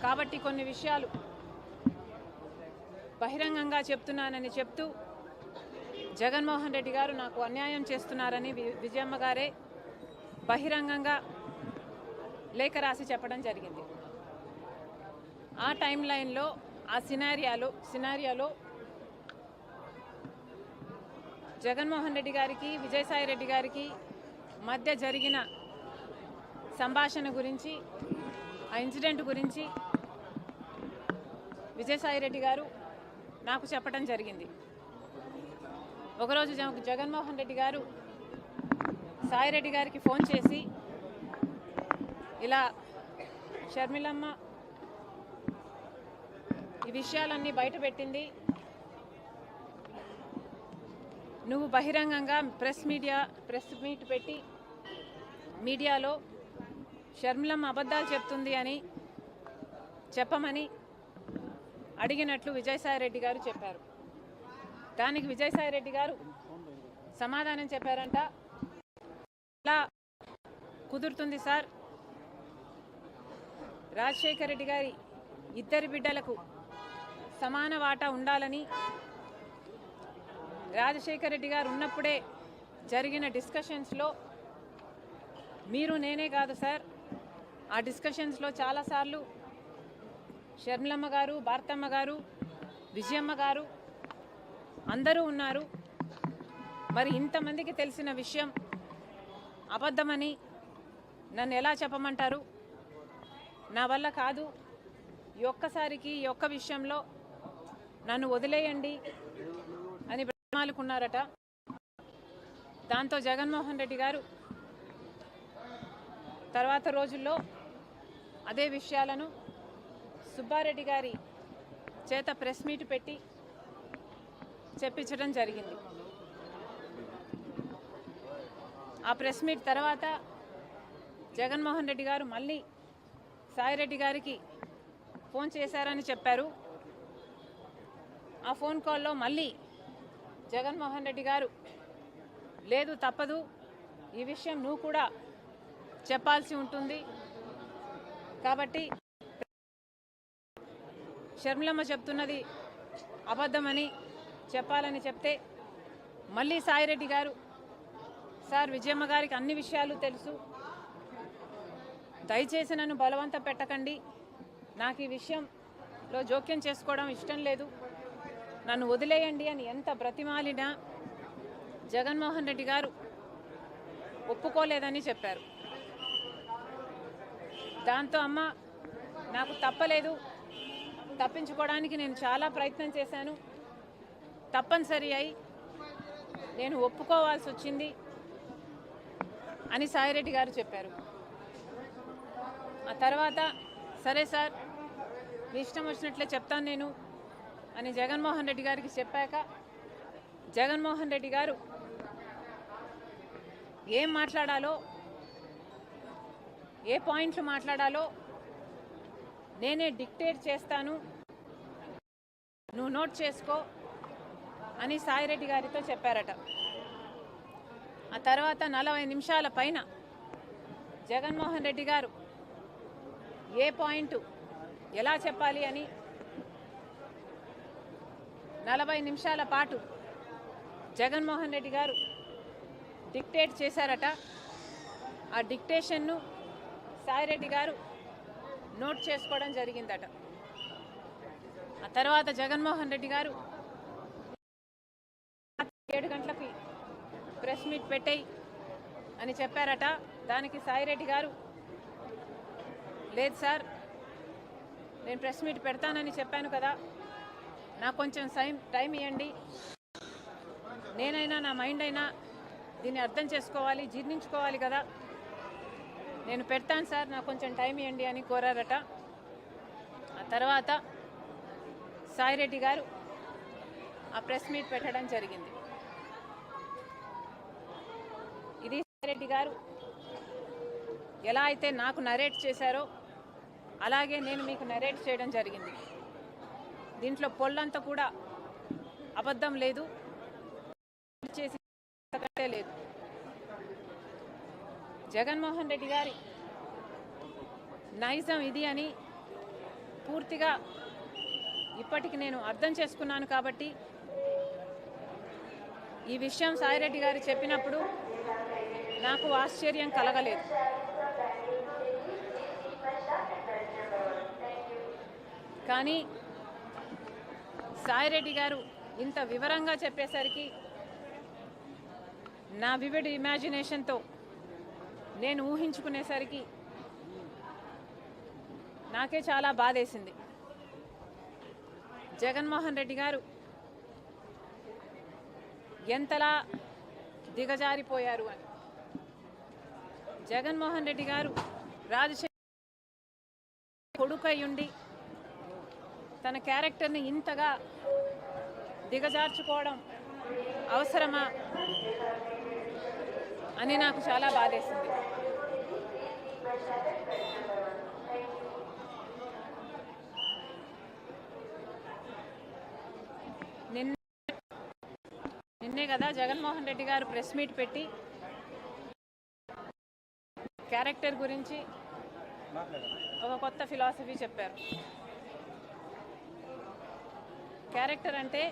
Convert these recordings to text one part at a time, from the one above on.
కాబట్టి కొన్ని విషయాలు బహిరంగంగా చెప్తున్నానని చెప్తూ జగన్మోహన్ రెడ్డి గారు నాకు అన్యాయం చేస్తున్నారని విజయమ్మ గారే బహిరంగంగా లేఖ రాసి చెప్పడం జరిగింది. ఆ టైం లైన్లో ఆ సినారియాలో జగన్మోహన్ రెడ్డి గారికి విజయసాయి రెడ్డి గారికి మధ్య జరిగిన సంభాషణ గురించి, ఆ ఇన్సిడెంట్ గురించి విజయసాయి రెడ్డి గారు నాకు చెప్పడం జరిగింది. ఒకరోజు జగన్మోహన్ రెడ్డి గారు సాయిరెడ్డి గారికి ఫోన్ చేసి, ఇలా షర్మిలమ్మ ఈ విషయాలన్నీ బయటపెట్టింది, నువ్వు బహిరంగంగా ప్రెస్ మీట్ పెట్టి మీడియాలో షర్మిలమ్మ అబద్ధాలు చెప్తుంది అని చెప్పమని అడిగినట్లు విజయసాయి రెడ్డి గారు చెప్పారు. దానికి విజయసాయి రెడ్డి గారు సమాధానం చెప్పారంట, ఇలా కుదురుతుంది సార్, రాజశేఖర రెడ్డి గారి ఇద్దరి బిడ్డలకు సమాన వాటా ఉండాలని రాజశేఖర రెడ్డి గారు ఉన్నప్పుడే జరిగిన డిస్కషన్స్లో మీరు నేనే కాదు సార్, ఆ డిస్కషన్స్లో చాలాసార్లు షర్మిలమ్మ గారు, భారతమ్మ గారు, విజయమ్మ గారు అందరూ ఉన్నారు. మరి ఇంతమందికి తెలిసిన విషయం అబద్ధమని నన్ను ఎలా చెప్పమంటారు? నా వల్ల కాదు, ఈ ఒక్కసారికి ఈ ఒక్క విషయంలో నన్ను వదిలేయండి అని బ్రహ్మాలుకున్నారట. దాంతో జగన్మోహన్ రెడ్డి గారు తర్వాత రోజుల్లో అదే విషయాలను సుబ్బారెడ్డి గారి చేత ప్రెస్ మీట్ పెట్టి చెప్పించడం జరిగింది. ఆ ప్రెస్ మీట్ తర్వాత జగన్మోహన్ రెడ్డి గారు మళ్ళీ సాయిరెడ్డి గారికి ఫోన్ చేశారని చెప్పారు. ఆ ఫోన్ కాల్లో మళ్ళీ జగన్మోహన్ రెడ్డి గారు, లేదు తప్పదు, ఈ విషయం నువ్వు కూడా చెప్పాల్సి ఉంటుంది, కాబట్టి షర్మిలమ్మ చెప్తున్నది అబద్ధమని చెప్పాలని చెప్తే మళ్ళీ సాయిరెడ్డి గారు, సార్ విజయమ్మ గారికి అన్ని విషయాలు తెలుసు, దయచేసి నన్ను బలవంత పెట్టకండి, నాకు ఈ విషయంలో జోక్యం చేసుకోవడం ఇష్టం లేదు, నన్ను వదిలేయండి అని ఎంత బ్రతిమాలినా జగన్మోహన్ రెడ్డి గారు ఒప్పుకోలేదని చెప్పారు. దాంతో అమ్మ నాకు తప్పలేదు, తప్పించుకోవడానికి నేను చాలా ప్రయత్నం చేశాను, తప్పనిసరి అయి నేను ఒప్పుకోవాల్సి వచ్చింది అని సాయిరెడ్డి గారు చెప్పారు. ఆ తర్వాత సరే సార్ మీ ఇష్టం వచ్చినట్లే చెప్తాను నేను అని జగన్మోహన్ రెడ్డి గారికి చెప్పాక జగన్మోహన్ రెడ్డి గారు ఏం మాట్లాడాలో, ఏ పాయింట్లు మాట్లాడాలో నేనే డిక్టేట్ చేస్తాను, నువ్వు నోట్ చేసుకో అని సాయిరెడ్డి గారితో చెప్పారట. ఆ తర్వాత 40 నిమిషాల పైన జగన్మోహన్ రెడ్డి గారు ఏ పాయింట్ ఎలా చెప్పాలి అని 40 నిమిషాల పాటు జగన్మోహన్ రెడ్డి గారు డిక్టేట్ చేశారట. ఆ డిక్టేషన్ను సాయిరెడ్డి గారు నోట్ చేసుకోవడం జరిగిందట. ఆ తర్వాత జగన్మోహన్ రెడ్డి గారు 7 గంటలకి ప్రెస్ మీట్ పెట్టేయి అని చెప్పారట. దానికి సాయిరెడ్డి గారు, లేదు సార్ నేను ప్రెస్ మీట్ పెడతానని చెప్పాను కదా, నాకు కొంచెం టైం ఇవ్వండి, నేనైనా నా మైండ్ అయినా దీన్ని అర్థం చేసుకోవాలి, జీర్ణించుకోవాలి కదా, నేను పెడతాను సార్, నాకు కొంచెం టైం ఇవ్వండి అని కోరారట. ఆ తర్వాత సాయిరెడ్డి గారు ఆ ప్రెస్ మీట్ పెట్టడం జరిగింది. ఇది సాయిరెడ్డి గారు ఎలా అయితే నాకు నరేట్ చేశారో అలాగే నేను మీకు నరేట్ చేయడం జరిగింది. దీంట్లో పొల్లంతా కూడా అబద్ధం లేదు, చేసి లేదు. జగన్మోహన్ రెడ్డి గారి నైజం ఇది అని పూర్తిగా ఇప్పటికి నేను అర్థం చేసుకున్నాను కాబట్టి ఈ విషయం సాయిరెడ్డి గారు చెప్పినప్పుడు నాకు ఆశ్చర్యం కలగలేదు. కానీ సాయిరెడ్డి గారు ఇంత వివరంగా చెప్పేసరికి నా వివిడ్ ఇమాజినేషన్తో నేను ఊహించుకునేసరికి నాకే చాలా బాధేసింది. జగన్మోహన్ రెడ్డి గారు ఎంతలా దిగజారిపోయారు అని. జగన్మోహన్ రెడ్డి గారు రాజశేఖర్ కొడుకయ్యుండి తన క్యారెక్టర్ని ఇంతగా దిగజార్చుకోవడం అవసరమా అని నాకు చాలా బాధేసింది. నిన్నే కదా జగన్మోహన్ రెడ్డి గారు ప్రెస్ మీట్ పెట్టి క్యారెక్టర్ గురించి ఒక కొత్త ఫిలాసఫీ చెప్పారు. క్యారెక్టర్ అంటే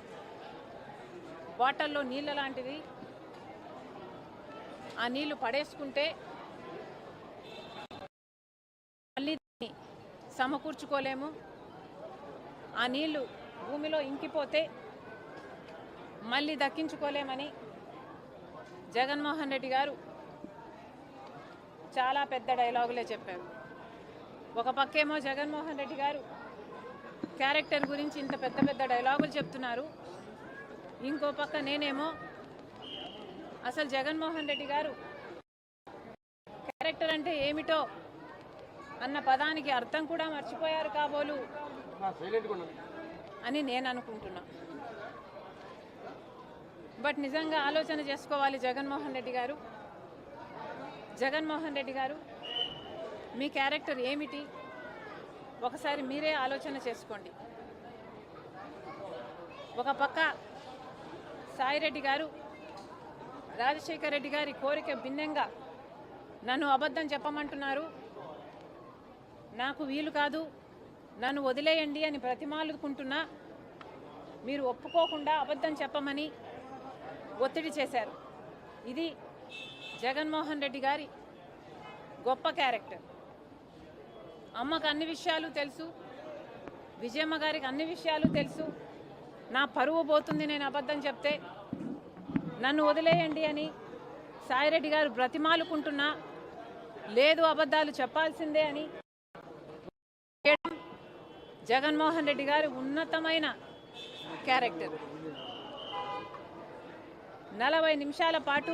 బాటిల్లో నీళ్ళ లాంటిది. ఆ నీళ్లు పడేసుకుంటే మళ్ళీ సమకూర్చుకోలేము. ఆ నీళ్లు భూమిలో ఇంకిపోతే మళ్ళీ దక్కించుకోలేమని జగన్మోహన్ రెడ్డి గారు చాలా పెద్ద డైలాగులే చెప్పారు. ఒక పక్కేమో జగన్మోహన్ రెడ్డి గారు క్యారెక్టర్ గురించి ఇంత పెద్ద పెద్ద డైలాగులు చెప్తున్నారు. ఇంకో పక్క నేనేమో అసలు జగన్మోహన్ రెడ్డి గారు క్యారెక్టర్ అంటే ఏమిటో అన్న పదానికి అర్థం కూడా మర్చిపోయారు కాబోలు అని నేను అనుకుంటున్నా. బట్ నిజంగా ఆలోచన చేసుకోవాలి జగన్మోహన్ రెడ్డి గారు. జగన్మోహన్ రెడ్డి గారు మీ క్యారెక్టర్ ఏమిటి ఒకసారి మీరే ఆలోచన చేసుకోండి. ఒక పక్క సాయిరెడ్డి గారు రాజశేఖర్ రెడ్డి గారి కోరిక భిన్నంగా నన్ను అబద్ధం చెప్పమంటున్నారు, నాకు వీలు కాదు, నన్ను వదిలేయండి అని బ్రతిమాలుకుంటున్నా మీరు ఒప్పుకోకుండా అబద్ధం చెప్పమని ఒత్తిడి చేశారు. ఇది జగన్మోహన్ రెడ్డి గారి గొప్ప క్యారెక్టర్. అమ్మకు అన్ని విషయాలు తెలుసు, విజయమ్మ గారికి అన్ని విషయాలు తెలుసు. నా పరువు పోతుంది నేను అబద్ధం చెప్తే, నన్ను వదిలేయండి అని సాయిరెడ్డి గారు బ్రతిమాలుకుంటున్నా లేదు అబద్ధాలు చెప్పాల్సిందే అని జగన్మోహన్ రెడ్డి గారి ఉన్నతమైన క్యారెక్టర్. 40 నిమిషాల పాటు